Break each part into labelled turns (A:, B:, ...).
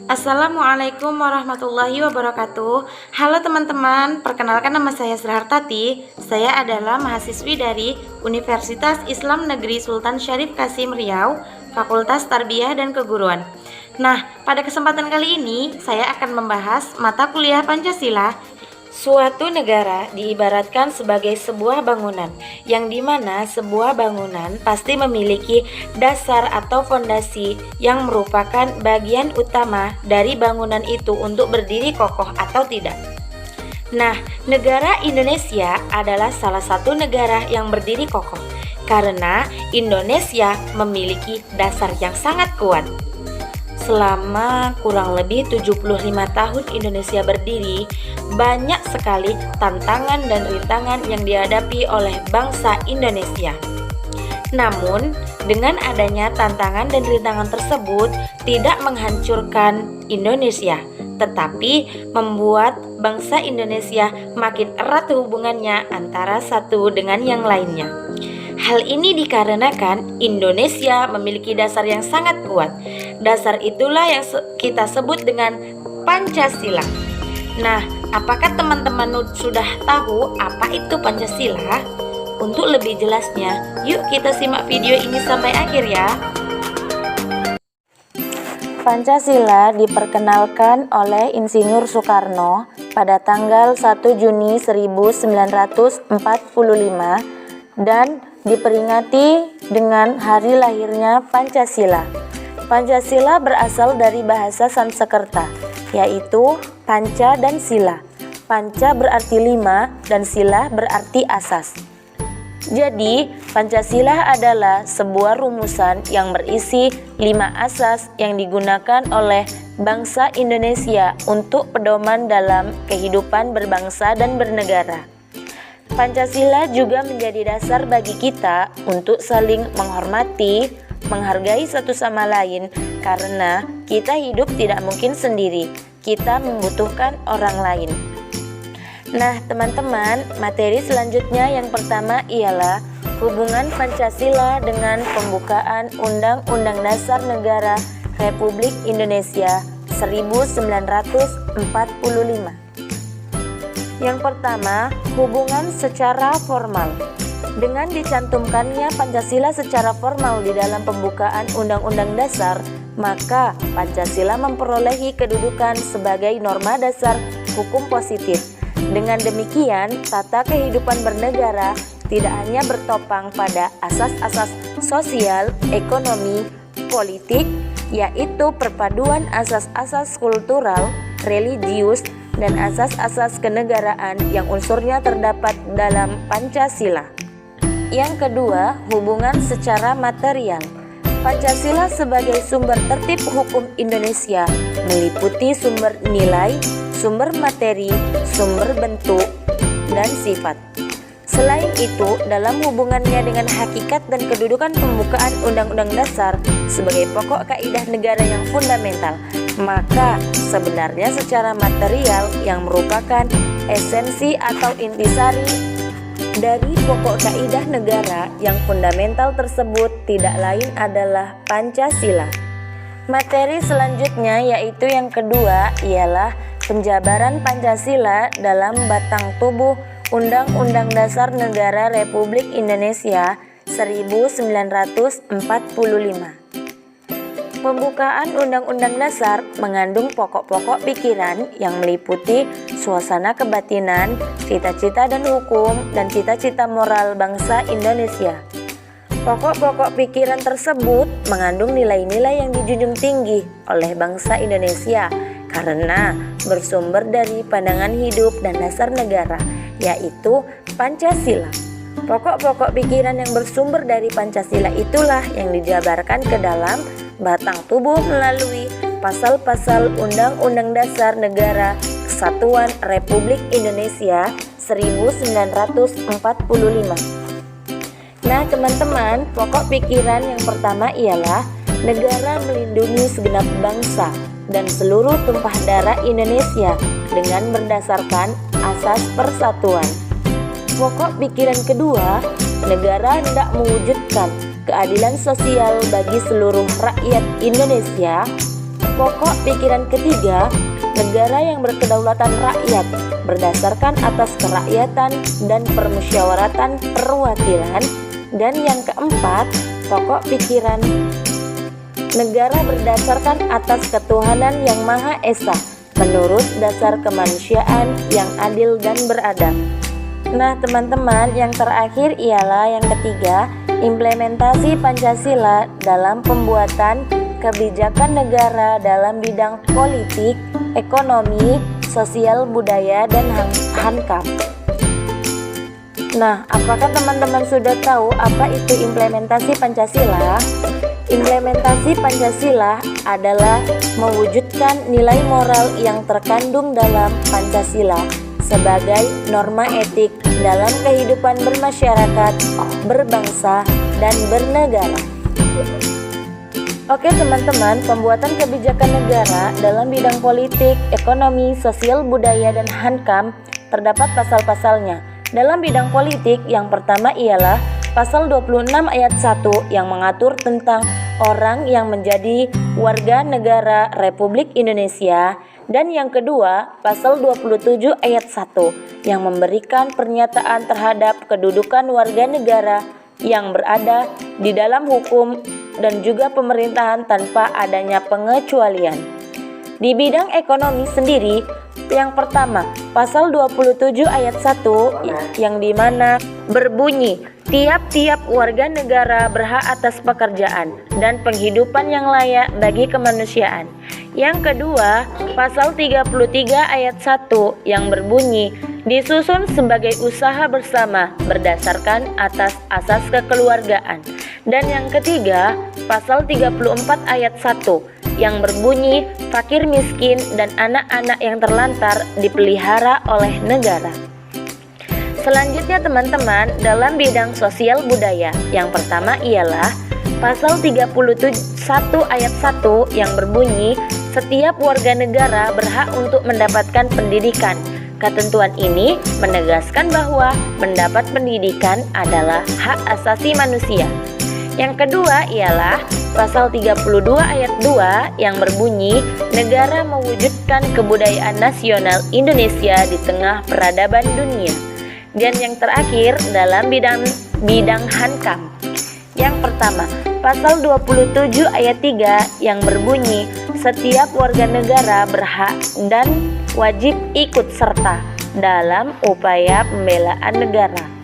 A: Assalamualaikum warahmatullahi wabarakatuh. Halo teman-teman, perkenalkan nama saya Srihartati. Saya adalah mahasiswi dari Universitas Islam Negeri Sultan Syarif Kasim Riau, Fakultas Tarbiyah dan Keguruan. Nah, pada kesempatan kali ini saya akan membahas mata kuliah Pancasila. Suatu negara diibaratkan sebagai sebuah bangunan, yang dimana sebuah bangunan pasti memiliki dasar atau fondasi yang merupakan bagian utama dari bangunan itu untuk berdiri kokoh atau tidak. Nah, negara Indonesia adalah salah satu negara yang berdiri kokoh, karena Indonesia memiliki dasar yang sangat kuat. Selama kurang lebih 75 tahun Indonesia berdiri, banyak sekali tantangan dan rintangan yang dihadapi oleh bangsa Indonesia. Namun, dengan adanya tantangan dan rintangan tersebut tidak menghancurkan Indonesia, tetapi membuat bangsa Indonesia makin erat hubungannya antara satu dengan yang lainnya. Hal ini dikarenakan Indonesia memiliki dasar yang sangat kuat. Dasar itulah yang kita sebut dengan Pancasila. Nah, apakah teman-teman sudah tahu apa itu Pancasila? Untuk lebih jelasnya, yuk kita simak video ini sampai akhir ya. Pancasila diperkenalkan oleh Insinyur Soekarno pada tanggal 1 Juni 1945 dan diperingati dengan hari lahirnya Pancasila. Pancasila berasal dari bahasa Sanskerta, yaitu panca dan sila. Panca berarti 5 dan sila berarti asas. Jadi, Pancasila adalah sebuah rumusan yang berisi 5 asas yang digunakan oleh bangsa Indonesia untuk pedoman dalam kehidupan berbangsa dan bernegara. Pancasila juga menjadi dasar bagi kita untuk saling menghormati, menghargai satu sama lain, karena kita hidup tidak mungkin sendiri, kita membutuhkan orang lain. Nah teman-teman, materi selanjutnya yang pertama ialah hubungan Pancasila dengan pembukaan Undang-Undang Dasar Negara Republik Indonesia 1945. Yang pertama, hubungan secara formal. Dengan dicantumkannya Pancasila secara formal di dalam pembukaan Undang-Undang Dasar, maka Pancasila memperolehi kedudukan sebagai norma dasar hukum positif. Dengan demikian, tata kehidupan bernegara tidak hanya bertopang pada asas-asas sosial, ekonomi, politik, yaitu perpaduan asas-asas kultural, religius, dan asas-asas kenegaraan yang unsurnya terdapat dalam Pancasila. Yang kedua, hubungan secara material. Pancasila sebagai sumber tertib hukum Indonesia meliputi sumber nilai, sumber materi, sumber bentuk, dan sifat. Selain itu, dalam hubungannya dengan hakikat dan kedudukan pembukaan Undang-Undang Dasar sebagai pokok kaidah negara yang fundamental, maka sebenarnya secara material yang merupakan esensi atau intisari dari pokok kaidah negara yang fundamental tersebut tidak lain adalah Pancasila. Materi selanjutnya yaitu yang kedua ialah penjabaran Pancasila dalam batang tubuh Undang-Undang Dasar Negara Republik Indonesia 1945. Pembukaan Undang-Undang Dasar mengandung pokok-pokok pikiran yang meliputi suasana kebatinan, cita-cita dan hukum, dan cita-cita moral bangsa Indonesia. Pokok-pokok pikiran tersebut mengandung nilai-nilai yang dijunjung tinggi oleh bangsa Indonesia karena bersumber dari pandangan hidup dan dasar negara, yaitu Pancasila. Pokok-pokok pikiran yang bersumber dari Pancasila itulah yang dijabarkan ke dalam batang tubuh melalui pasal-pasal Undang-Undang Dasar Negara Kesatuan Republik Indonesia 1945. Nah teman-teman, pokok pikiran yang pertama ialah negara melindungi segenap bangsa dan seluruh tumpah darah Indonesia dengan berdasarkan asas persatuan. Pokok pikiran kedua, negara hendak mewujudkan keadilan sosial bagi seluruh rakyat Indonesia Pokok pikiran ketiga, negara yang berkedaulatan rakyat berdasarkan atas kerakyatan dan permusyawaratan perwakilan. Dan yang keempat, pokok pikiran negara berdasarkan atas ketuhanan yang Maha Esa menurut dasar kemanusiaan yang adil dan beradab. Nah teman-teman, yang terakhir ialah yang ketiga, implementasi Pancasila dalam pembuatan kebijakan negara dalam bidang politik, ekonomi, sosial, budaya, dan hankam. Nah, apakah teman-teman sudah tahu apa itu implementasi Pancasila? Implementasi Pancasila adalah mewujudkan nilai moral yang terkandung dalam Pancasila sebagai norma etik dalam kehidupan bermasyarakat, berbangsa, dan bernegara. Oke teman-teman, pembuatan kebijakan negara dalam bidang politik, ekonomi, sosial, budaya, dan hankam terdapat pasal-pasalnya. Dalam bidang politik, yang pertama ialah pasal 26 ayat 1 yang mengatur tentang orang yang menjadi warga negara Republik Indonesia, dan yang kedua pasal 27 ayat 1 yang memberikan pernyataan terhadap kedudukan warga negara yang berada di dalam hukum dan juga pemerintahan tanpa adanya pengecualian. Di bidang ekonomi sendiri, yang pertama, pasal 27 ayat 1 yang dimana berbunyi, tiap-tiap warga negara berhak atas pekerjaan dan penghidupan yang layak bagi kemanusiaan. Yang kedua, pasal 33 ayat 1 yang berbunyi, disusun sebagai usaha bersama berdasarkan atas asas kekeluargaan. Dan yang ketiga, pasal 34 ayat 1 yang berbunyi, fakir miskin dan anak-anak yang terlantar dipelihara oleh negara. Selanjutnya teman-teman, dalam bidang sosial budaya, yang pertama ialah pasal 31 ayat 1 yang berbunyi, setiap warga negara berhak untuk mendapatkan pendidikan. Ketentuan ini menegaskan bahwa mendapat pendidikan adalah hak asasi manusia. Yang kedua ialah pasal 32 ayat 2 yang berbunyi, negara mewujudkan kebudayaan nasional Indonesia di tengah peradaban dunia. Dan yang terakhir dalam bidang hankam. Yang pertama, pasal 27 ayat 3 yang berbunyi, setiap warga negara berhak dan wajib ikut serta dalam upaya pembelaan negara.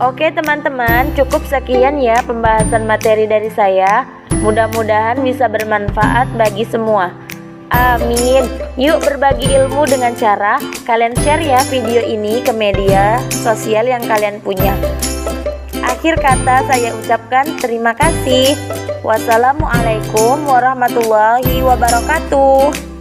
A: Oke teman-teman, cukup sekian ya pembahasan materi dari saya. Mudah-mudahan bisa bermanfaat bagi semua. Amin. Yuk berbagi ilmu dengan cara kalian share ya video ini ke media sosial yang kalian punya. Akhir kata saya ucapkan terima kasih. Wassalamualaikum warahmatullahi wabarakatuh.